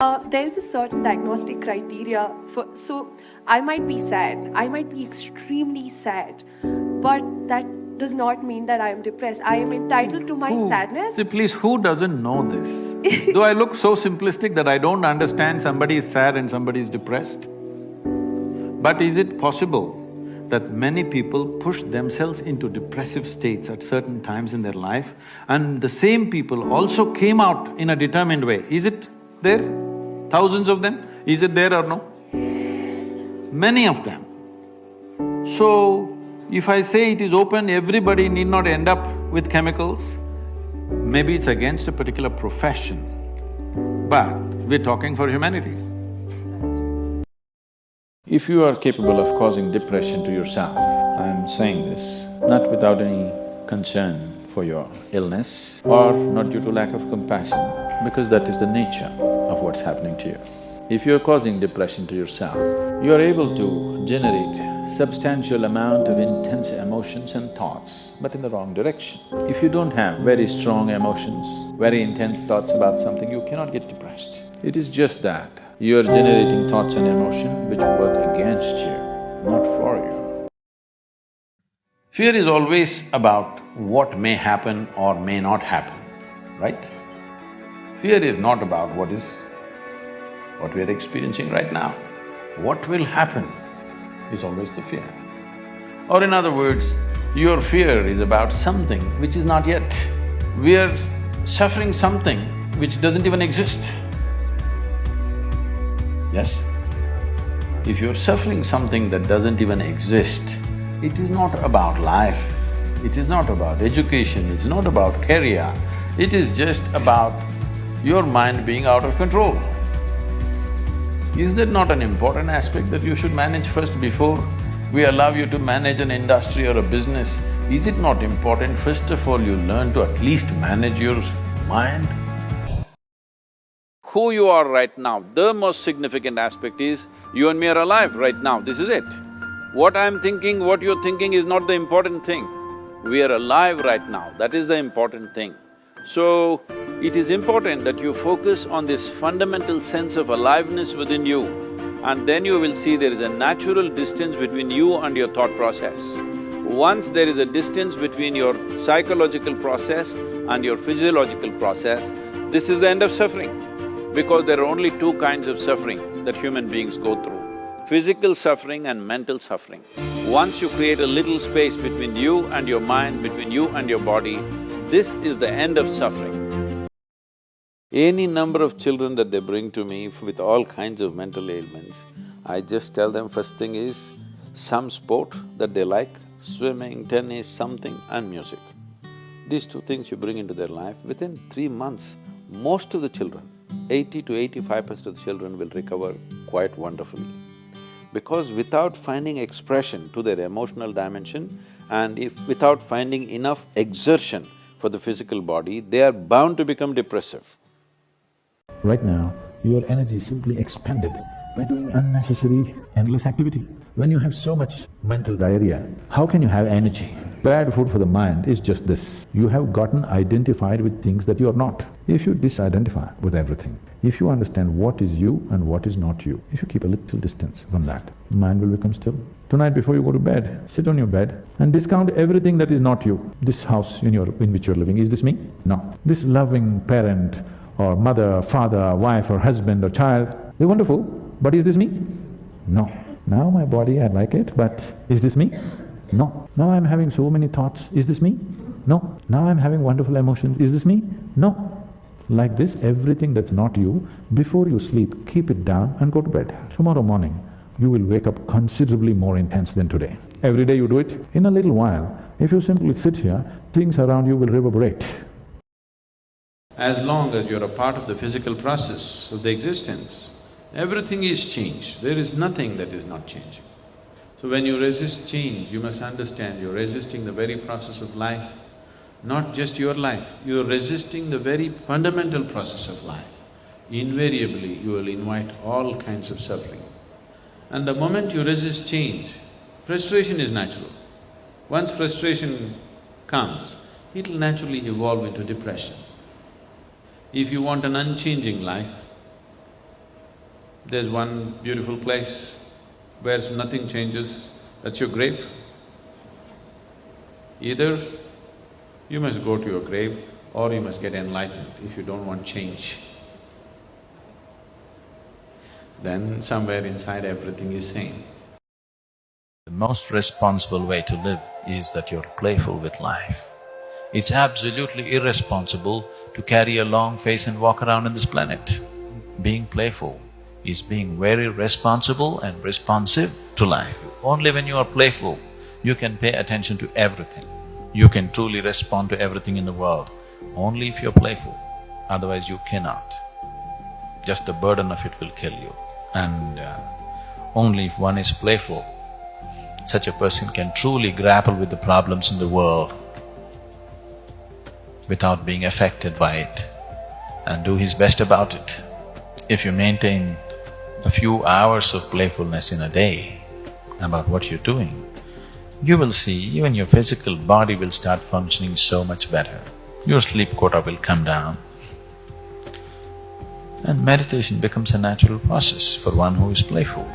There is a certain diagnostic criteria so I might be sad, I might be extremely sad, but that does not mean that I am depressed. I am entitled to my sadness. See, please, who doesn't know this? Do I look so simplistic that I don't understand somebody is sad and somebody is depressed? But is it possible that many people push themselves into depressive states at certain times in their life and the same people also came out in a determined way? Is it there? Thousands of them? Is it there or no? Many of them. So, if I say it is open, everybody need not end up with chemicals, maybe it's against a particular profession, but we're talking for humanity. If you are capable of causing depression to yourself, I'm saying this not without any concern for your illness or not due to lack of compassion, because that is the nature of what's happening to you. If you're causing depression to yourself, you're able to generate substantial amount of intense emotions and thoughts, but in the wrong direction. If you don't have very strong emotions, very intense thoughts about something, you cannot get depressed. It is just that you're generating thoughts and emotion which work against you, not for you. Fear is always about what may happen or may not happen, right? Fear is not about what we are experiencing right now. What will happen is always the fear. Or in other words, your fear is about something which is not yet. We are suffering something which doesn't even exist. Yes? If you're suffering something that doesn't even exist, it is not about life, it is not about education, it's not about career, it is just about your mind being out of control. Is that not an important aspect that you should manage first before we allow you to manage an industry or a business? Is it not important, first of all, you learn to at least manage your mind? Who you are right now, the most significant aspect is you and me are alive right now, this is it. What I'm thinking, what you're thinking is not the important thing. We are alive right now, that is the important thing. So, it is important that you focus on this fundamental sense of aliveness within you, and then you will see there is a natural distance between you and your thought process. Once there is a distance between your psychological process and your physiological process, this is the end of suffering. Because there are only two kinds of suffering that human beings go through, physical suffering and mental suffering. Once you create a little space between you and your mind, between you and your body, this is the end of suffering. Any number of children that they bring to me with all kinds of mental ailments, I just tell them first thing is, some sport that they like, swimming, tennis, something, and music. These two things you bring into their life, within 3 months, most of the children, 80 to 85% of the children will recover quite wonderfully. Because without finding expression to their emotional dimension and without finding enough exertion for the physical body, they are bound to become depressive. Right now, your energy is simply expended by doing unnecessary, endless activity. When you have so much mental diarrhea, how can you have energy? Bad food for the mind is just this. You have gotten identified with things that you are not. If you disidentify with everything, if you understand what is you and what is not you, if you keep a little distance from that, mind will become still. Tonight before you go to bed, sit on your bed and discount everything that is not you. This house in which you're living, is this me? No. This loving parent or mother, father, wife or husband or child, they're wonderful, but is this me? No. Now my body, I like it, but is this me? No. Now I'm having so many thoughts, is this me? No. Now I'm having wonderful emotions, is this me? No. Like this, everything that's not you, before you sleep, keep it down and go to bed. Tomorrow morning, you will wake up considerably more intense than today. Every day you do it, in a little while, if you simply sit here, things around you will reverberate. As long as you're a part of the physical process of the existence, everything is changed, there is nothing that is not changing. So when you resist change, you must understand you're resisting the very process of life, not just your life, you're resisting the very fundamental process of life. Invariably, you will invite all kinds of suffering. And the moment you resist change, frustration is natural. Once frustration comes, it'll naturally evolve into depression. If you want an unchanging life, There's one beautiful place where nothing changes, that's your grave. Either you must go to your grave or you must get enlightened if you don't want change. Then somewhere inside everything is same. The most responsible way to live is that you're playful with life. It's absolutely irresponsible to carry a long face and walk around on this planet. Being playful is being very responsible and responsive to life. Only when you are playful, you can pay attention to everything. You can truly respond to everything in the world, only if you're playful. Otherwise you cannot. Just the burden of it will kill you. And only if one is playful, such a person can truly grapple with the problems in the world without being affected by it and do his best about it. If you maintain a few hours of playfulness in a day about what you're doing, you will see even your physical body will start functioning so much better. Your sleep quota will come down. And meditation becomes a natural process for one who is playful.